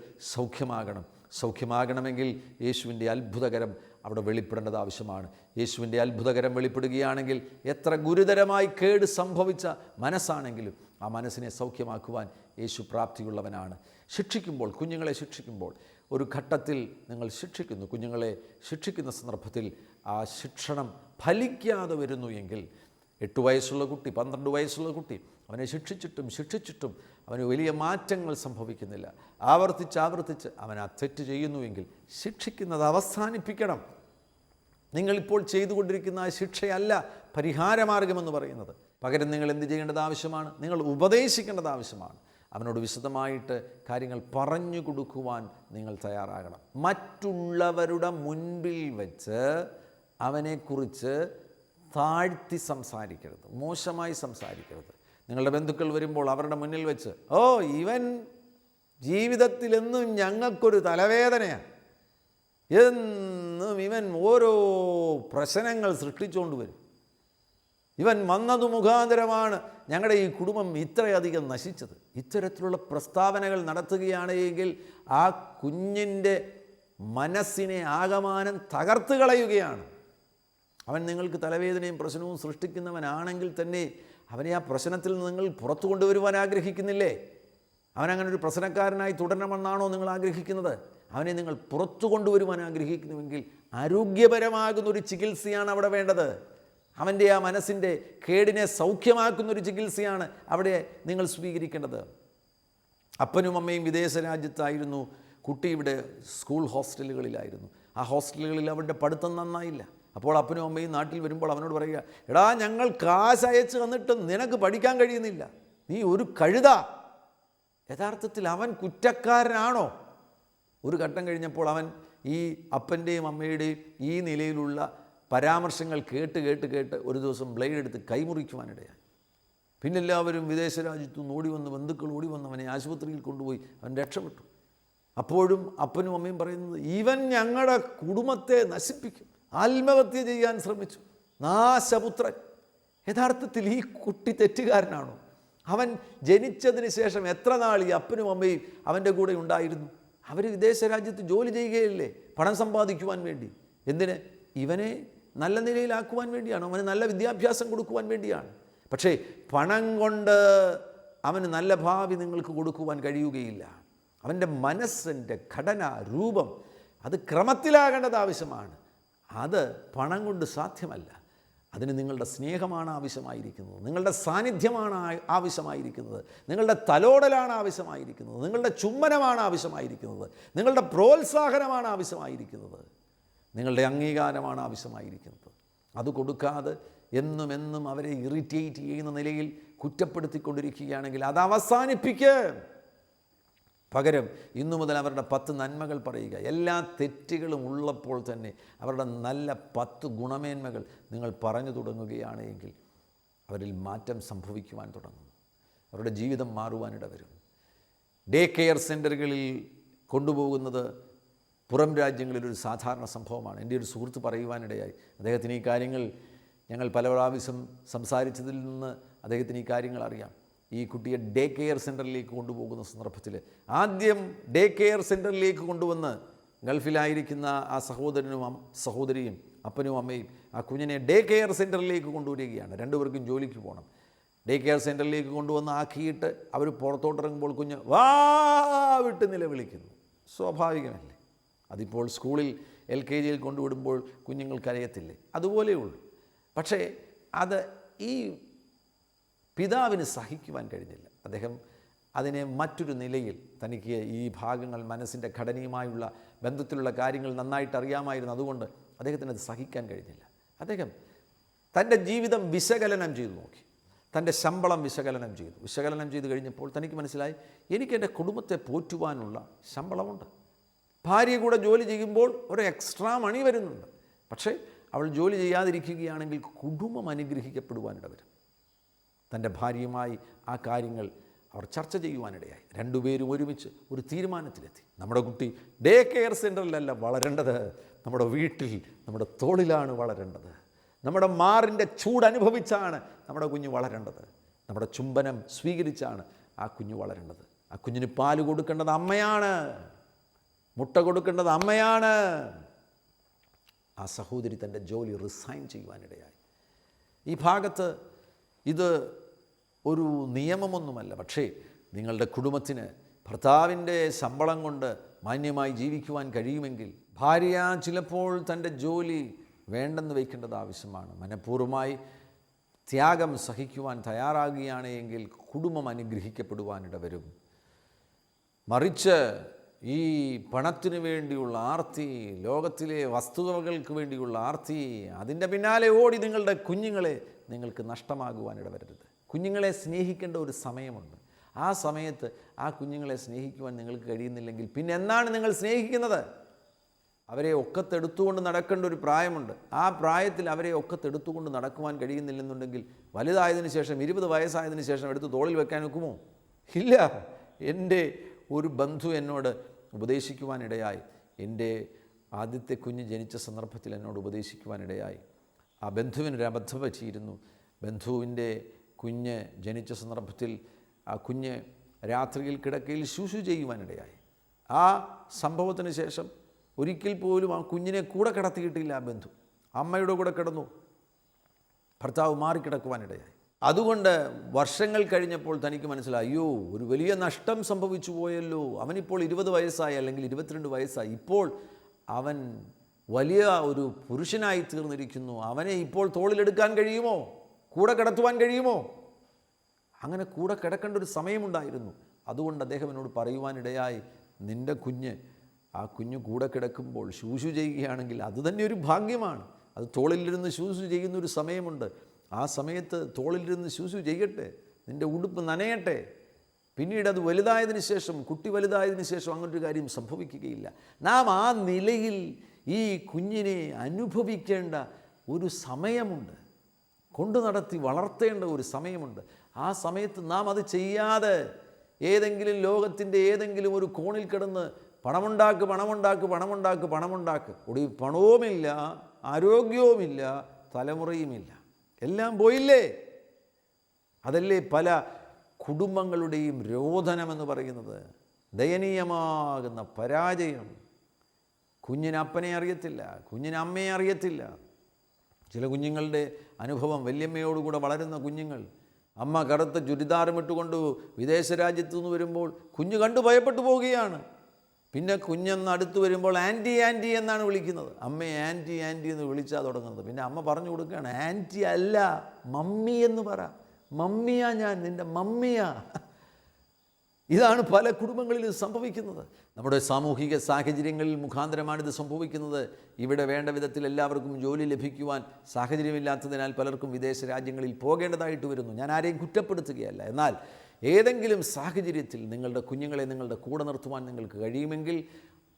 സൗഖ്യമാകണമെങ്കിൽ യേശുവിൻ്റെ അത്ഭുതകരം അവിടെ വെളിപ്പെടേണ്ടത് ആവശ്യമാണ്. യേശുവിൻ്റെ അത്ഭുതകരം വെളിപ്പെടുകയാണെങ്കിൽ എത്ര ഗുരുതരമായി കേട് സംഭവിച്ച മനസ്സാണെങ്കിലും ആ മനസ്സിനെ സൗഖ്യമാക്കുവാൻ യേശു പ്രാപ്തിയുള്ളവനാണ്. ശിക്ഷിക്കുമ്പോൾ, കുഞ്ഞുങ്ങളെ ശിക്ഷിക്കുമ്പോൾ, ഒരു ഘട്ടത്തിൽ നിങ്ങൾ ശിക്ഷിക്കുന്നു, കുഞ്ഞുങ്ങളെ ശിക്ഷിക്കുന്ന സന്ദർഭത്തിൽ ആ ശിക്ഷണം ഫലിക്കാതെ വരുന്നു എങ്കിൽ 8 വയസ്സുള്ള കുട്ടി, 12 വയസ്സുള്ള കുട്ടി, അവനെ ശിക്ഷിച്ചിട്ടും അവന് വലിയ മാറ്റങ്ങൾ സംഭവിക്കുന്നില്ല. ആവർത്തിച്ച് അവൻ ആ തെറ്റ് ചെയ്യുന്നുവെങ്കിൽ ശിക്ഷിക്കുന്നത് അവസാനിപ്പിക്കണം. നിങ്ങളിപ്പോൾ ചെയ്തുകൊണ്ടിരിക്കുന്ന ആ ശിക്ഷയല്ല പരിഹാരമാർഗമെന്ന് പറയുന്നത്. പകരം നിങ്ങൾ എന്ത് ചെയ്യേണ്ടത് ആവശ്യമാണ്? നിങ്ങൾ ഉപദേശിക്കേണ്ടത് ആവശ്യമാണ്. അവനോട് വിശദമായിട്ട് കാര്യങ്ങൾ പറഞ്ഞു കൊടുക്കുവാൻ നിങ്ങൾ തയ്യാറാകണം. മറ്റുള്ളവരുടെ മുൻപിൽ വെച്ച് അവനെക്കുറിച്ച് താഴ്ത്തി സംസാരിക്കരുത്, മോശമായി സംസാരിക്കരുത്. നിങ്ങളുടെ ബന്ധുക്കൾ വരുമ്പോൾ അവരുടെ മുന്നിൽ വെച്ച് ഇവൻ ജീവിതത്തിലെന്നും ഞങ്ങൾക്കൊരു തലവേദനയാണ്, എന്നും ഇവൻ ഓരോ പ്രശ്നങ്ങൾ സൃഷ്ടിച്ചുകൊണ്ട് വരും, ഇവൻ വന്നതു മുഖാന്തരമാണ് ഞങ്ങളുടെ ഈ കുടുംബം ഇത്രയധികം നശിച്ചത്. ഇത്തരത്തിലുള്ള പ്രസ്താവനകൾ നടത്തുകയാണ് എങ്കിൽ ആ കുഞ്ഞിൻ്റെ മനസ്സിനെ ആകമാനം തകർത്ത് കളയുകയാണ്. അവൻ നിങ്ങൾക്ക് തലവേദനയും പ്രശ്നവും സൃഷ്ടിക്കുന്നവനാണെങ്കിൽ തന്നെ അവനെ ആ പ്രശ്നത്തിൽ നിന്ന് നിങ്ങൾ പുറത്തു കൊണ്ടുവരുവാൻ ആഗ്രഹിക്കുന്നില്ലേ? അവനങ്ങനെ ഒരു പ്രശ്നക്കാരനായി തുടരണമെന്നാണോ നിങ്ങൾ ആഗ്രഹിക്കുന്നത്? അവനെ നിങ്ങൾ പുറത്തു കൊണ്ടുവരുവാൻ ആഗ്രഹിക്കുന്നുവെങ്കിൽ ആരോഗ്യപരമാകുന്നൊരു ചികിത്സയാണ് അവിടെ വേണ്ടത്. അവൻ്റെ ആ മനസ്സിൻ്റെ കേടിനെ സൗഖ്യമാക്കുന്നൊരു ചികിത്സയാണ് അവിടെ നിങ്ങൾ സ്വീകരിക്കേണ്ടത്. അപ്പനും അമ്മയും വിദേശ രാജ്യത്തായിരുന്നു, കുട്ടി ഇവിടെ സ്കൂൾ ഹോസ്റ്റലുകളിലായിരുന്നു. ആ ഹോസ്റ്റലുകളിൽ അവരുടെ പഠിത്തം നന്നായില്ല. അപ്പോൾ അപ്പനും അമ്മയും നാട്ടിൽ വരുമ്പോൾ അവനോട് പറയുക, എടാ ഞങ്ങൾ കാശ് അയച്ച് തന്നിട്ടും നിനക്ക് പഠിക്കാൻ കഴിയുന്നില്ല, നീ ഒരു കഴുത. യഥാർത്ഥത്തിൽ അവൻ കുറ്റക്കാരനാണോ? ഒരു ഘട്ടം കഴിഞ്ഞപ്പോൾ അവൻ ഈ അപ്പൻ്റെയും അമ്മയുടെയും ഈ നിലയിലുള്ള പരാമർശങ്ങൾ കേട്ട് കേട്ട് കേട്ട് ഒരു ദിവസം ബ്ലേഡ് എടുത്ത് കൈമുറിക്കുവാനിടയായി. പിന്നെ എല്ലാവരും വിദേശ രാജ്യത്തു നിന്ന് ഓടി വന്ന്, ബന്ധുക്കൾ ഓടി വന്ന് അവനെ ആശുപത്രിയിൽ കൊണ്ടുപോയി. അവൻ രക്ഷപ്പെട്ടു. അപ്പോഴും അപ്പനും അമ്മയും പറയുന്നത്, ഇവൻ ഞങ്ങളുടെ കുടുംബത്തെ നശിപ്പിക്കും, ആത്മഹത്യ ചെയ്യാൻ ശ്രമിച്ചു, നാശപുത്രൻ. യഥാർത്ഥത്തിൽ ഈ കുട്ടി തെറ്റുകാരനാണോ? അവൻ ജനിച്ചതിന് ശേഷം എത്ര നാൾ ഈ അപ്പനും അമ്മയും അവൻ്റെ കൂടെ ഉണ്ടായിരുന്നു? അവർ വിദേശ രാജ്യത്ത് ജോലി ചെയ്യുകയല്ലേ, പണം സമ്പാദിക്കുവാൻ വേണ്ടി. എന്തിന്? ഇവനെ നല്ല നിലയിലാക്കുവാൻ വേണ്ടിയാണ്, അവന് നല്ല വിദ്യാഭ്യാസം കൊടുക്കുവാൻ വേണ്ടിയാണ്. പക്ഷേ പണം കൊണ്ട് അവന് നല്ല ഭാവി നിങ്ങൾക്ക് കൊടുക്കുവാൻ കഴിയുകയില്ല. അവൻ്റെ മനസ്സിൻ്റെ ഘടന, രൂപം അത് ക്രമത്തിലാകേണ്ടത് ആവശ്യമാണ്. അത് പണം കൊണ്ട് സാധ്യമല്ല. അതിന് നിങ്ങളുടെ സ്നേഹമാണ് ആവശ്യമായിരിക്കുന്നത്, നിങ്ങളുടെ സാന്നിധ്യമാണ് ആവശ്യമായിരിക്കുന്നത്, നിങ്ങളുടെ തലോടലാണ് ആവശ്യമായിരിക്കുന്നത്, നിങ്ങളുടെ ചുംബനമാണ് ആവശ്യമായിരിക്കുന്നത്, നിങ്ങളുടെ പ്രോത്സാഹനമാണ് ആവശ്യമായിരിക്കുന്നത്, നിങ്ങളുടെ അംഗീകാരമാണ് ആവശ്യമായിരിക്കുന്നത്. അത് കൊടുക്കാതെ എന്നും അവരെ ഇറിറ്റേറ്റ് ചെയ്യുന്ന നിലയിൽ കുറ്റപ്പെടുത്തിക്കൊണ്ടിരിക്കുകയാണെങ്കിൽ അത് അവസാനിപ്പിക്കുക. പകരം ഇന്നു മുതൽ അവരുടെ 10 നന്മകൾ പറയുക. എല്ലാ തെറ്റുകളും ഉള്ളപ്പോൾ തന്നെ അവരുടെ നല്ല 10 ഗുണമേന്മകൾ നിങ്ങൾ പറഞ്ഞു തുടങ്ങുകയാണ് എങ്കിൽ അവരിൽ മാറ്റം സംഭവിക്കുവാൻ തുടങ്ങും. അവരുടെ ജീവിതം മാറുവാനിട വരും. ഡേ കെയർ സെൻ്ററുകളിൽ കൊണ്ടുപോകുന്നത് പുറം രാജ്യങ്ങളിലൊരു സാധാരണ സംഭവമാണ്. എൻ്റെ ഒരു സുഹൃത്ത് പറയുവാനിടയായി. അദ്ദേഹത്തിന് ഈ കാര്യങ്ങൾ ഞങ്ങൾ പല പ്രാവശ്യം സംസാരിച്ചതിൽ നിന്ന് അദ്ദേഹത്തിന് ഈ കാര്യങ്ങൾ അറിയാം. ഈ കുട്ടിയെ ഡേ കെയർ സെൻ്ററിലേക്ക് കൊണ്ടുപോകുന്ന സന്ദർഭത്തിൽ ആദ്യം ഡേ കെയർ സെൻ്ററിലേക്ക് കൊണ്ടുവന്ന് ഗൾഫിലായിരിക്കുന്ന ആ സഹോദരിയും അപ്പനും അമ്മയും ആ കുഞ്ഞിനെ ഡേ കെയർ സെൻ്ററിലേക്ക് കൊണ്ടുവരികയാണ്. രണ്ടുപേർക്കും ജോലിക്ക് പോകണം. ഡേ കെയർ സെൻ്ററിലേക്ക് കൊണ്ടുവന്ന് ആക്കിയിട്ട് അവർ പുറത്തോട്ടിറങ്ങുമ്പോൾ കുഞ്ഞ് വാ വിട്ട് നിലവിളിക്കുന്നു. സ്വാഭാവികമല്ലേ? അതിപ്പോൾ സ്കൂളിൽ LKGയിൽ കൊണ്ടുവിടുമ്പോൾ കുഞ്ഞുങ്ങൾക്ക് അറിയത്തില്ലേ? അതുപോലെയുള്ളൂ. പക്ഷേ അത് ഈ പിതാവിന് സഹിക്കുവാൻ കഴിഞ്ഞില്ല. അദ്ദേഹം അതിനെ മറ്റൊരു നിലയിൽ, തനിക്ക് ഈ ഭാഗങ്ങൾ മനസ്സിൻ്റെ ഘടനയുമായുള്ള ബന്ധത്തിലുള്ള കാര്യങ്ങൾ നന്നായിട്ട് അറിയാമായിരുന്നു. അതുകൊണ്ട് അദ്ദേഹത്തിന് അത് സഹിക്കാൻ കഴിഞ്ഞില്ല. അദ്ദേഹം തൻ്റെ ജീവിതം വിശകലനം ചെയ്തു നോക്കി. തൻ്റെ ശമ്പളം വിശകലനം ചെയ്തു കഴിഞ്ഞപ്പോൾ തനിക്ക് മനസ്സിലായി, എനിക്ക് എൻ്റെ കുടുംബത്തെ പോറ്റുവാനുള്ള ശമ്പളമുണ്ട്. ഭാര്യ കൂടെ ജോലി ചെയ്യുമ്പോൾ ഒരു എക്സ്ട്രാ മണി വരുന്നുണ്ട്. പക്ഷേ അവൾ ജോലി ചെയ്യാതിരിക്കുകയാണെങ്കിൽ കുടുംബം അനുഗ്രഹിക്കപ്പെടുവാനിട വരും. തൻ്റെ ഭാര്യയുമായി ആ കാര്യങ്ങൾ അവർ ചർച്ച ചെയ്യുവാനിടയായി. രണ്ടുപേരും ഒരുമിച്ച് ഒരു തീരുമാനത്തിലെത്തി. നമ്മുടെ കുട്ടി ഡേ കെയർ സെൻ്ററിലല്ല വളരേണ്ടത്, നമ്മുടെ വീട്ടിൽ, നമ്മുടെ തോളിലാണ് വളരേണ്ടത്. നമ്മുടെ മാറിൻ്റെ ചൂടനുഭവിച്ചാണ് നമ്മുടെ കുഞ്ഞ് വളരേണ്ടത്. നമ്മുടെ ചുംബനം സ്വീകരിച്ചാണ് ആ കുഞ്ഞ് വളരേണ്ടത്. ആ കുഞ്ഞിന് പാല് കൊടുക്കേണ്ടത് അമ്മയാണ്, മുട്ട കൊടുക്കേണ്ടത് അമ്മയാണ്. ആ സഹോദരി തൻ്റെ ജോലി റിസൈൻ ചെയ്യുവാനിടയായി. ഈ ഭാഗത്ത് ഇത് ഒരു നിയമമൊന്നുമല്ല. പക്ഷേ നിങ്ങളുടെ കുടുംബത്തിന് ഭർത്താവിൻ്റെ ശമ്പളം കൊണ്ട് മാന്യമായി ജീവിക്കുവാൻ കഴിയുമെങ്കിൽ ഭാര്യ ചിലപ്പോൾ തൻ്റെ ജോലി വേണ്ടെന്ന് വയ്ക്കേണ്ടത് ആവശ്യമാണ്. മനഃപൂർവ്വമായി ത്യാഗം സഹിക്കുവാൻ തയ്യാറാകുകയാണ് എങ്കിൽ കുടുംബം അനുഗ്രഹിക്കപ്പെടുവാനിട വരും. മറിച്ച് ഈ പണത്തിനു വേണ്ടിയുള്ള ആർത്തി, ലോകത്തിലെ വസ്തുവകൾക്ക് വേണ്ടിയുള്ള ആർത്തി, അതിൻ്റെ പിന്നാലെ ഓടി നിങ്ങളുടെ കുഞ്ഞുങ്ങളെ നിങ്ങൾക്ക് നഷ്ടമാകുവാനിട വരരുത്. കുഞ്ഞുങ്ങളെ സ്നേഹിക്കേണ്ട ഒരു സമയമുണ്ട്. ആ സമയത്ത് ആ കുഞ്ഞുങ്ങളെ സ്നേഹിക്കുവാൻ നിങ്ങൾക്ക് കഴിയുന്നില്ലെങ്കിൽ പിന്നെ എന്നാണ് നിങ്ങൾ സ്നേഹിക്കുന്നത്? അവരെ ഒക്കത്തെടുത്തുകൊണ്ട് നടക്കേണ്ട ഒരു പ്രായമുണ്ട്. ആ പ്രായത്തിൽ അവരെ ഒക്കത്തെടുത്തുകൊണ്ട് നടക്കുവാൻ കഴിയുന്നില്ലെന്നുണ്ടെങ്കിൽ വലുതായതിനു ശേഷം 20 വയസ്സായതിനു ശേഷം എടുത്ത് തോളിൽ വെക്കാൻ ഒക്കുമോ? ഇല്ല. എൻ്റെ ഒരു ബന്ധു എന്നോട് ഉപദേശിക്കുവാനിടയായി. എൻ്റെ ആദ്യത്തെ കുഞ്ഞ് ജനിച്ച സന്ദർഭത്തിൽ എന്നോട് ഉപദേശിക്കുവാനിടയായി. ആ ബന്ധുവിനൊരു അബദ്ധം പറ്റിയിരുന്നു. ബന്ധുവിൻ്റെ കുഞ്ഞ് ജനിച്ച സന്ദർഭത്തിൽ ആ കുഞ്ഞ് രാത്രിയിൽ കിടക്കയിൽ ശുശു ചെയ്യുവാനിടയായി. ആ സംഭവത്തിന് ശേഷം ഒരിക്കൽ പോലും ആ കുഞ്ഞിനെ കൂടെ കിടത്തിയിട്ടില്ല. ആ ബന്ധു അമ്മയുടെ കൂടെ കിടന്നു. ഭർത്താവ് മാറിക്കിടക്കുവാനിടയായി. അതുകൊണ്ട് വർഷങ്ങൾ കഴിഞ്ഞപ്പോൾ തനിക്ക് മനസ്സിലായി, അയ്യോ, ഒരു വലിയ നഷ്ടം സംഭവിച്ചു പോയല്ലോ. അവനിപ്പോൾ 20 വയസ്സായി, അല്ലെങ്കിൽ 22 വയസ്സായി. ഇപ്പോൾ അവൻ വലിയ ഒരു പുരുഷനായി തീർന്നിരിക്കുന്നു. അവനെ ഇപ്പോൾ തോളിലെടുക്കാൻ കഴിയുമോ? കൂടെ കിടത്തുവാൻ കഴിയുമോ? അങ്ങനെ കൂടെ കിടക്കേണ്ട ഒരു സമയമുണ്ടായിരുന്നു. അതുകൊണ്ട് അദ്ദേഹം എന്നോട് പറയുവാനിടയായി, നിൻ്റെ കുഞ്ഞ്, ആ കുഞ്ഞ് കൂടെ കിടക്കുമ്പോൾ ശൂശു ചെയ്യുകയാണെങ്കിൽ അത് തന്നെ ഒരു ഭാഗ്യമാണ്. അത് തോളിലിരുന്ന് ശൂശു ചെയ്യുന്നൊരു സമയമുണ്ട്. ആ സമയത്ത് തോളിലിരുന്ന് ശൂശു ചെയ്യട്ടെ, നിൻ്റെ ഉടുപ്പ് നനയട്ടെ. പിന്നീട് അത് വലുതായതിനു ശേഷം, കുട്ടി വലുതായതിനു ശേഷം അങ്ങനൊരു കാര്യം സംഭവിക്കുകയില്ല. നാം ആ നിലയിൽ ഈ കുഞ്ഞിനെ അനുഭവിക്കേണ്ട ഒരു സമയമുണ്ട്, കൊണ്ടു നടത്തി വളർത്തേണ്ട ഒരു സമയമുണ്ട്. ആ സമയത്ത് നാം അത് ചെയ്യാതെ ഏതെങ്കിലും ലോകത്തിൻ്റെ ഏതെങ്കിലും ഒരു കോണിൽ കിടന്ന് പണമുണ്ടാക്ക് ഒടുവിൽ പണവുമില്ല, ആരോഗ്യവുമില്ല, തലമുറയുമില്ല, എല്ലാം പോയില്ലേ? അതല്ലേ പല കുടുംബങ്ങളുടെയും രോദനമെന്ന് പറയുന്നത്, ദയനീയമാകുന്ന പരാജയം. കുഞ്ഞിന് അപ്പനെ അറിയത്തില്ല, കുഞ്ഞിന് അമ്മയെ അറിയത്തില്ല. ചില കുഞ്ഞുങ്ങളുടെ അനുഭവം, വല്യമ്മയോടുകൂടെ വളരുന്ന കുഞ്ഞുങ്ങൾ, അമ്മ കറുത്ത ചുരിദാറും ഇട്ടുകൊണ്ട് വിദേശ രാജ്യത്തു നിന്ന് വരുമ്പോൾ കുഞ്ഞ് കണ്ടു ഭയപ്പെട്ടു പോവുകയാണ്. പിന്നെ കുഞ്ഞെന്ന് അടുത്ത് വരുമ്പോൾ ആൻറ്റി ആൻറ്റി എന്നാണ് വിളിക്കുന്നത്. അമ്മയെ ആൻറ്റി ആൻറ്റി എന്ന് വിളിച്ചാൽ തുടങ്ങുന്നത്. പിന്നെ അമ്മ പറഞ്ഞു കൊടുക്കുകയാണ്, ആൻറ്റി അല്ല മമ്മി എന്ന് പറ, മമ്മിയാ ഞാൻ, നിൻ്റെ മമ്മിയാ. ഇതാണ് പല കുടുംബങ്ങളിലും സംഭവിക്കുന്നത്. നമ്മുടെ സാമൂഹിക സാഹചര്യങ്ങളിൽ മുഖാന്തരമാണിത് സംഭവിക്കുന്നത്. ഇവിടെ വേണ്ട വിധത്തിൽ എല്ലാവർക്കും ജോലി ലഭിക്കുവാൻ സാഹചര്യമില്ലാത്തതിനാൽ പലർക്കും വിദേശ രാജ്യങ്ങളിൽ പോകേണ്ടതായിട്ട് വരുന്നു. ഞാൻ ആരെയും കുറ്റപ്പെടുത്തുകയല്ല. എന്നാൽ ഏതെങ്കിലും സാഹചര്യത്തിൽ നിങ്ങളുടെ കുഞ്ഞുങ്ങളെ നിങ്ങളുടെ കൂടെ നിർത്തുവാൻ നിങ്ങൾക്ക് കഴിയുമെങ്കിൽ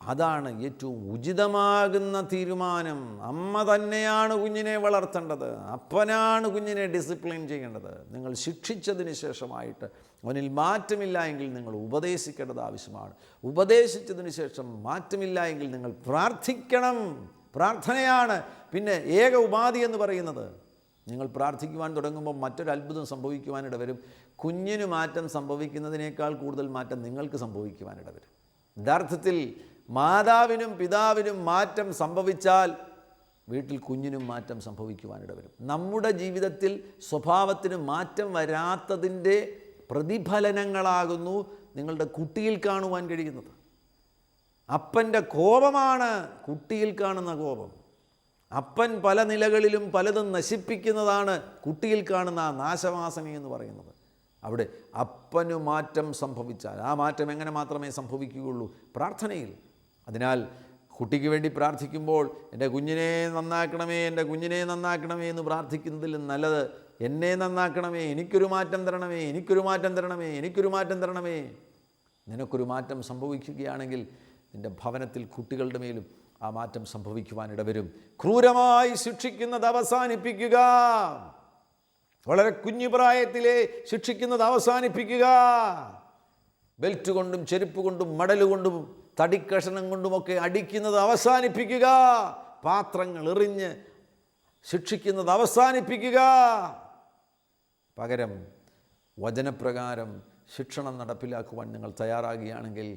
അതാണ് ഏറ്റവും ഉചിതമാകുന്ന തീരുമാനം. അമ്മ തന്നെയാണ് കുഞ്ഞിനെ വളർത്തേണ്ടത്, അപ്പനാണ് കുഞ്ഞിനെ ഡിസിപ്ലിൻ ചെയ്യേണ്ടത്. നിങ്ങൾ ശിക്ഷിച്ചതിന് ശേഷമായിട്ട് അവനിൽ മാറ്റമില്ല എങ്കിൽ നിങ്ങൾ ഉപദേശിക്കേണ്ടത് ആവശ്യമാണ്. ഉപദേശിച്ചതിന് ശേഷം മാറ്റമില്ല എങ്കിൽ നിങ്ങൾ പ്രാർത്ഥിക്കണം. പ്രാർത്ഥനയാണ് പിന്നെ ഏക ഉപാധി എന്ന് പറയുന്നത്. നിങ്ങൾ പ്രാർത്ഥിക്കുവാൻ തുടങ്ങുമ്പോൾ മറ്റൊരു അത്ഭുതം സംഭവിക്കുവാനിട വരും. കുഞ്ഞിന് മാറ്റം സംഭവിക്കുന്നതിനേക്കാൾ കൂടുതൽ മാറ്റം നിങ്ങൾക്ക് സംഭവിക്കുവാനിട വരും. യഥാർത്ഥത്തിൽ മാതാവിനും പിതാവിനും മാറ്റം സംഭവിച്ചാൽ വീട്ടിൽ കുഞ്ഞിനും മാറ്റം സംഭവിക്കുവാനിട വരും. നമ്മുടെ ജീവിതത്തിൽ സ്വഭാവത്തിന് മാറ്റം വരാത്തതിൻ്റെ പ്രതിഫലനങ്ങളാകുന്നു നിങ്ങളുടെ കുട്ടിയിൽ കാണുവാൻ കഴിയുന്നത്. അപ്പൻ്റെ കോപമാണ് കുട്ടിയിൽ കാണുന്ന കോപം. അപ്പൻ പല നിലകളിലും പലതും നശിപ്പിക്കുന്നതാണ് കുട്ടിയിൽ കാണുന്ന ആ നാശവാസന എന്ന് പറയുന്നത്. അവിടെ അപ്പന് മാറ്റം സംഭവിച്ചാൽ ആ മാറ്റം എങ്ങനെ മാത്രമേ സംഭവിക്കുകയുള്ളൂ? പ്രാർത്ഥനയിൽ. അതിനാൽ കുട്ടിക്ക് വേണ്ടി പ്രാർത്ഥിക്കുമ്പോൾ എൻ്റെ കുഞ്ഞിനെ നന്നാക്കണമേ, എൻ്റെ കുഞ്ഞിനെ നന്നാക്കണമേ എന്ന് പ്രാർത്ഥിക്കുന്നതിൽ നല്ലത് എന്നെ നന്നാക്കണമേ, എനിക്കൊരു മാറ്റം തരണമേ, എനിക്കൊരു മാറ്റം തരണമേ, എനിക്കൊരു മാറ്റം തരണമേ. നിനക്കൊരു മാറ്റം സംഭവിക്കുകയാണെങ്കിൽ നിൻ്റെ ഭവനത്തിൽ കുട്ടികളുടെ മേലും ആ മാറ്റം സംഭവിക്കുവാനിടവരും. ക്രൂരമായി ശിക്ഷിക്കുന്നത് അവസാനിപ്പിക്കുക. വളരെ കുഞ്ഞുപ്രായത്തിലെ ശിക്ഷിക്കുന്നത് അവസാനിപ്പിക്കുക. ബെൽറ്റ് കൊണ്ടും ചെരുപ്പ് കൊണ്ടും മടലുകൊണ്ടും തടിക്കഷണം കൊണ്ടുമൊക്കെ അടിക്കുന്നത് അവസാനിപ്പിക്കുക. പാത്രങ്ങൾ എറിഞ്ഞ് ശിക്ഷിക്കുന്നത് അവസാനിപ്പിക്കുക. പകരം വചനപ്രകാരം ശിക്ഷണം നടപ്പിലാക്കുവാൻ നിങ്ങൾ തയ്യാറാകുകയാണെങ്കിൽ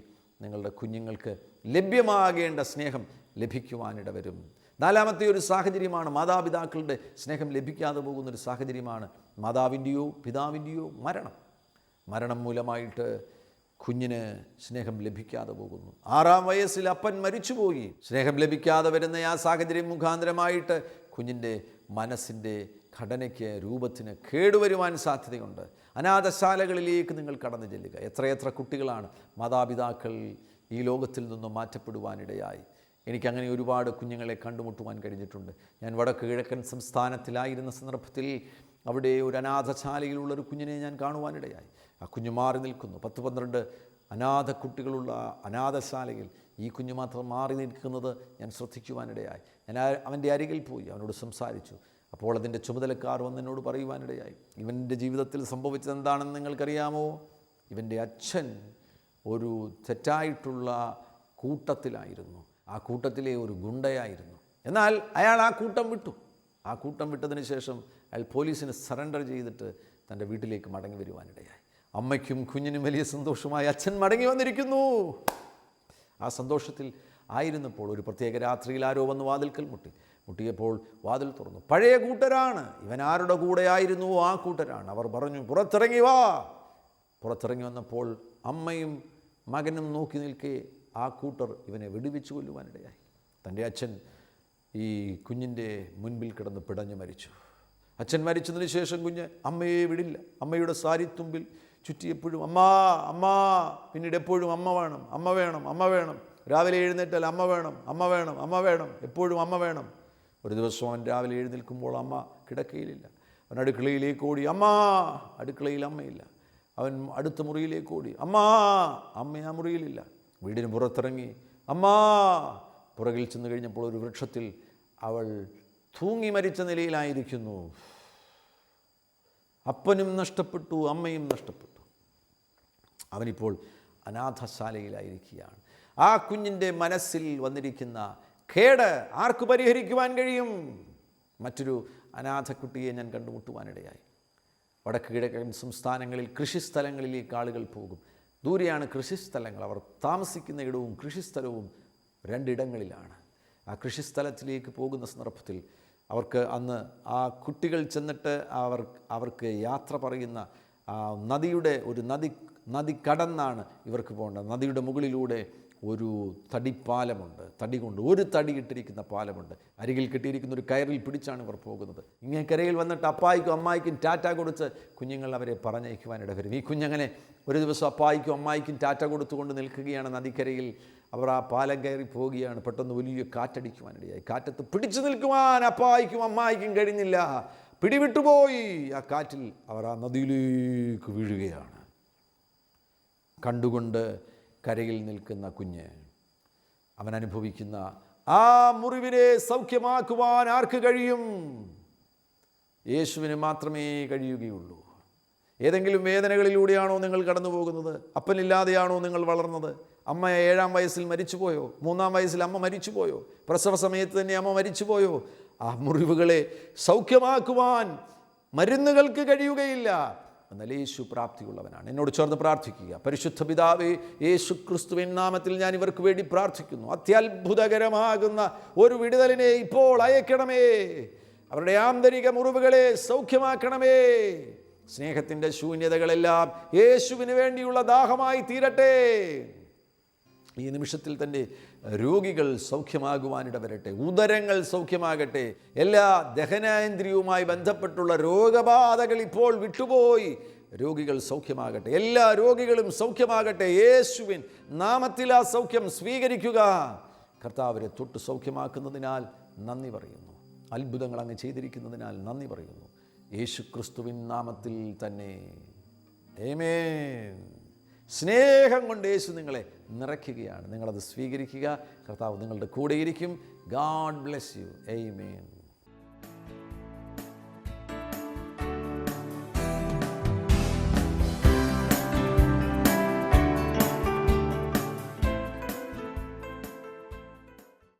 നിങ്ങളുടെ കുഞ്ഞുങ്ങൾക്ക് ലഭ്യമാകേണ്ട സ്നേഹം ലഭിക്കുവാനിടവരും. നാലാമത്തെ ഒരു സാഹചര്യമാണ് മാതാപിതാക്കളുടെ സ്നേഹം ലഭിക്കാതെ പോകുന്നൊരു സാഹചര്യമാണ് മാതാവിൻ്റെയോ പിതാവിൻ്റെയോ മരണം മൂലമായിട്ട് കുഞ്ഞിന് സ്നേഹം ലഭിക്കാതെ പോകുന്നു. 6-ാം വയസ്സിൽ അപ്പൻ മരിച്ചുപോയി. സ്നേഹം ലഭിക്കാതെ വരുന്ന ആ സാഹചര്യം മുഖാന്തരമായിട്ട് കുഞ്ഞിൻ്റെ മനസ്സിൻ്റെ ഘടനയ്ക്ക് രൂപത്തിന് കേടുവരുവാൻ സാധ്യതയുണ്ട്. അനാഥശാലകളിലേക്ക് നിങ്ങൾ കടന്നു ചെല്ലുക. എത്രയെത്ര കുട്ടികളാണ് മാതാപിതാക്കൾ ഈ ലോകത്തിൽ നിന്നും മാറ്റപ്പെടുവാനിടയായി. എനിക്കങ്ങനെ ഒരുപാട് കുഞ്ഞുങ്ങളെ കണ്ടുമുട്ടുവാൻ കഴിഞ്ഞിട്ടുണ്ട്. ഞാൻ വടക്ക് കിഴക്കൻ സംസ്ഥാനത്തിലായിരുന്ന സന്ദർഭത്തിൽ അവിടെ ഒരു അനാഥശാലയിലുള്ളൊരു കുഞ്ഞിനെ ഞാൻ കാണുവാനിടയായി. ആ കുഞ്ഞ് മാറി നിൽക്കുന്നു. 10-12 അനാഥ കുട്ടികളുള്ള അനാഥശാലയിൽ ഈ കുഞ്ഞ് മാത്രം മാറി നിൽക്കുന്നത് ഞാൻ ശ്രദ്ധിക്കുവാനിടയായി. ഞാൻ അവൻ്റെ അരികിൽ പോയി അവനോട് സംസാരിച്ചു. അപ്പോൾ അതിൻ്റെ ചുമതലക്കാർ വന്നെന്നോട് പറയുവാനിടയായി, ഇവൻ്റെ ജീവിതത്തിൽ സംഭവിച്ചത് എന്താണെന്ന് നിങ്ങൾക്കറിയാമോ? ഇവൻ്റെ അച്ഛൻ ഒരു തെറ്റായിട്ടുള്ള കൂട്ടത്തിലായിരുന്നു. ആ കൂട്ടത്തിലെ ഒരു ഗുണ്ടയായിരുന്നു. എന്നാൽ അയാൾ ആ കൂട്ടം വിട്ടു. ആ കൂട്ടം വിട്ടതിന് ശേഷം അയാൾ പോലീസിന് സറണ്ടർ ചെയ്തിട്ട് തൻ്റെ വീട്ടിലേക്ക് മടങ്ങി വരുവാനിടയായി. അമ്മയ്ക്കും കുഞ്ഞിനും വലിയ സന്തോഷമായി അച്ഛൻ മടങ്ങി വന്നിരിക്കുന്നു. ആ സന്തോഷത്തിൽ ആയിരുന്നപ്പോൾ ഒരു പ്രത്യേക രാത്രിയിൽ ആരോ വന്ന് വാതിൽക്കൽ മുട്ടിയപ്പോൾ വാതിൽ തുറന്നു. പഴയ കൂട്ടരാണ്. ഇവൻ ആരുടെ കൂടെ ആയിരുന്നു? ആ കൂട്ടരാണ്. അവർ പറഞ്ഞു, പുറത്തിറങ്ങി വാ. പുറത്തിറങ്ങി വന്നപ്പോൾ അമ്മയും മകനും നോക്കി നിൽക്കെ ആ കൂട്ടർ ഇവനെ വെടിവെച്ച് കൊല്ലുവാനിടയായി. തൻ്റെ അച്ഛൻ ഈ കുഞ്ഞിൻ്റെ മുൻപിൽ കിടന്ന് പിടഞ്ഞു മരിച്ചു. അച്ഛൻ മരിച്ചതിന് ശേഷം കുഞ്ഞ് അമ്മയെ വിടില്ല. അമ്മയുടെ സാരിത്തുമ്പിൽ ചുറ്റി എപ്പോഴും അമ്മ അമ്മ, പിന്നീട് എപ്പോഴും അമ്മ വേണം, അമ്മ വേണം, അമ്മ വേണം. രാവിലെ എഴുന്നേറ്റാൽ അമ്മ വേണം, അമ്മ വേണം, അമ്മ വേണം, എപ്പോഴും അമ്മ വേണം. ഒരു ദിവസം അവൻ രാവിലെ എഴുന്നേൽക്കുമ്പോൾ അമ്മ കിടക്കയിലില്ല. അവൻ അടുക്കളയിലേക്ക് ഓടി, അമ്മ. അടുക്കളയിൽ അമ്മയില്ല. അവൻ അടുത്ത മുറിയിലേക്ക് ഓടി, അമ്മ. അമ്മ ആ മുറിയിലില്ല. വീടിന് പുറത്തിറങ്ങി, അമ്മ. പുറകിൽ ചെന്ന് കഴിഞ്ഞപ്പോൾ ഒരു വൃക്ഷത്തിൽ അവൾ തൂങ്ങി മരിച്ച നിലയിലായിരിക്കുന്നു. അപ്പനും നഷ്ടപ്പെട്ടു, അമ്മയും നഷ്ടപ്പെട്ടു. അവനിപ്പോൾ അനാഥശാലയിലായിരിക്കുകയാണ്. ആ കുഞ്ഞിൻ്റെ മനസ്സിൽ വന്നിരിക്കുന്ന കേട് ആർക്ക് പരിഹരിക്കുവാൻ കഴിയും? മറ്റൊരു അനാഥക്കുട്ടിയെ ഞാൻ കണ്ടുമുട്ടുവാനിടയായി. വടക്ക് കിഴക്കൻ സംസ്ഥാനങ്ങളിൽ കൃഷിസ്ഥലങ്ങളിലേക്ക് ആളുകൾ പോകും. ദൂരെയാണ് കൃഷിസ്ഥലങ്ങൾ. അവർ താമസിക്കുന്ന ഇടവും കൃഷിസ്ഥലവും രണ്ടിടങ്ങളിലാണ്. ആ കൃഷിസ്ഥലത്തിലേക്ക് പോകുന്ന സന്ദർഭത്തിൽ അവർക്ക് അന്ന് ആ കുട്ടികൾ ചെന്നിട്ട് അവർക്ക് യാത്ര പറയുന്ന നദിയുടെ ഒരു നദി കടന്നാണ് ഇവർക്ക് പോകേണ്ടത്. നദിയുടെ മുകളിലൂടെ ഒരു തടിപ്പാലമുണ്ട്. തടി കൊണ്ട് ഒരു തടി ഇട്ടിരിക്കുന്ന പാലമുണ്ട്. അരികിൽ കെട്ടിയിരിക്കുന്ന ഒരു കയറിൽ പിടിച്ചാണ് ഇവർ പോകുന്നത്. ഇങ്ങനെ കരയിൽ വന്നിട്ട് അപ്പായിക്കും അമ്മായിക്കും ടാറ്റ കൊടുത്ത് കുഞ്ഞുങ്ങൾ അവരെ പറഞ്ഞയക്കുവാനിട വരും. ഈ കുഞ്ഞങ്ങനെ ഒരു ദിവസം അപ്പായിക്കും അമ്മായിക്കും ടാറ്റ കൊടുത്തുകൊണ്ട് നിൽക്കുകയാണ് നദിക്കരയിൽ. അവർ ആ പാലം കയറി പോവുകയാണ്. പെട്ടെന്ന് വലിയ കാറ്റടിക്കുവാനിടയായി. കാറ്റത്ത് പിടിച്ചു നിൽക്കുവാൻ അപ്പായിക്കും അമ്മായിക്കും കഴിഞ്ഞില്ല. പിടിവിട്ടുപോയി. ആ കാറ്റിൽ അവർ ആ നദിയിലേക്ക് വീഴുകയാണ്. കണ്ടുകൊണ്ട് കരയിൽ നിൽക്കുന്ന കുഞ്ഞ് അവൻ അനുഭവിക്കുന്ന ആ മുറിവിനെ സൗഖ്യമാക്കുവാൻ ആർക്ക് കഴിയും? യേശുവിന് മാത്രമേ കഴിയുകയുള്ളൂ. ഏതെങ്കിലും വേദനകളിലൂടെയാണോ നിങ്ങൾ കടന്നു പോകുന്നത്? അപ്പനില്ലാതെയാണോ നിങ്ങൾ വളർന്നത്? അമ്മ 7-ാം വയസ്സിൽ മരിച്ചുപോയോ? 3-ാം വയസ്സിൽ അമ്മ മരിച്ചുപോയോ? പ്രസവ സമയത്ത് തന്നെ അമ്മ മരിച്ചുപോയോ? ആ മുറിവുകളെ സൗഖ്യമാക്കുവാൻ മരുന്നുകൾക്ക് കഴിയുകയില്ല. എന്നാൽ യേശു പ്രാപ്തിയുള്ളവനാണ്. എന്നോട് ചേർന്ന് പ്രാർത്ഥിക്കുക. പരിശുദ്ധ പിതാവേ, യേശു ക്രിസ്തുവിൻ നാമത്തിൽ ഞാൻ ഇവർക്ക് വേണ്ടി പ്രാർത്ഥിക്കുന്നു. അത്യത്ഭുതകരമാകുന്ന ഒരു വിടുതലിനെ ഇപ്പോൾ അയക്കണമേ. അവരുടെ ആന്തരിക മുറിവുകളെ സൗഖ്യമാക്കണമേ. സ്നേഹത്തിൻ്റെ ശൂന്യതകളെല്ലാം യേശുവിന് വേണ്ടിയുള്ള ദാഹമായി തീരട്ടെ. ഈ നിമിഷത്തിൽ തന്നെ രോഗികൾ സൗഖ്യമാകുവാനിട വരട്ടെ. ഉദരങ്ങൾ സൗഖ്യമാകട്ടെ. എല്ലാ ദഹനേന്ദ്രിയവുമായി ബന്ധപ്പെട്ടുള്ള രോഗബാധകൾ ഇപ്പോൾ വിട്ടുപോയി രോഗികൾ സൗഖ്യമാകട്ടെ. എല്ലാ രോഗികളും സൗഖ്യമാകട്ടെ. യേശുവിൻ നാമത്തിൽ ആ സൗഖ്യം സ്വീകരിക്കുക. കർത്താവരെ തൊട്ട് സൗഖ്യമാക്കുന്നതിനാൽ നന്ദി പറയുന്നു. അത്ഭുതങ്ങൾ അങ്ങ് ചെയ്തിരിക്കുന്നതിനാൽ നന്ദി പറയുന്നു. യേശു ക്രിസ്തുവിൻ നാമത്തിൽ തന്നെ ആമേൻ. സ്നേഹം കൊണ്ട് യേശു നിങ്ങളെ നിറയ്ക്കുകയാണ്. നിങ്ങളത് സ്വീകരിക്കുക. കർത്താവ് നിങ്ങളുടെ കൂടെയിരിക്കും. God bless you. ആമേൻ.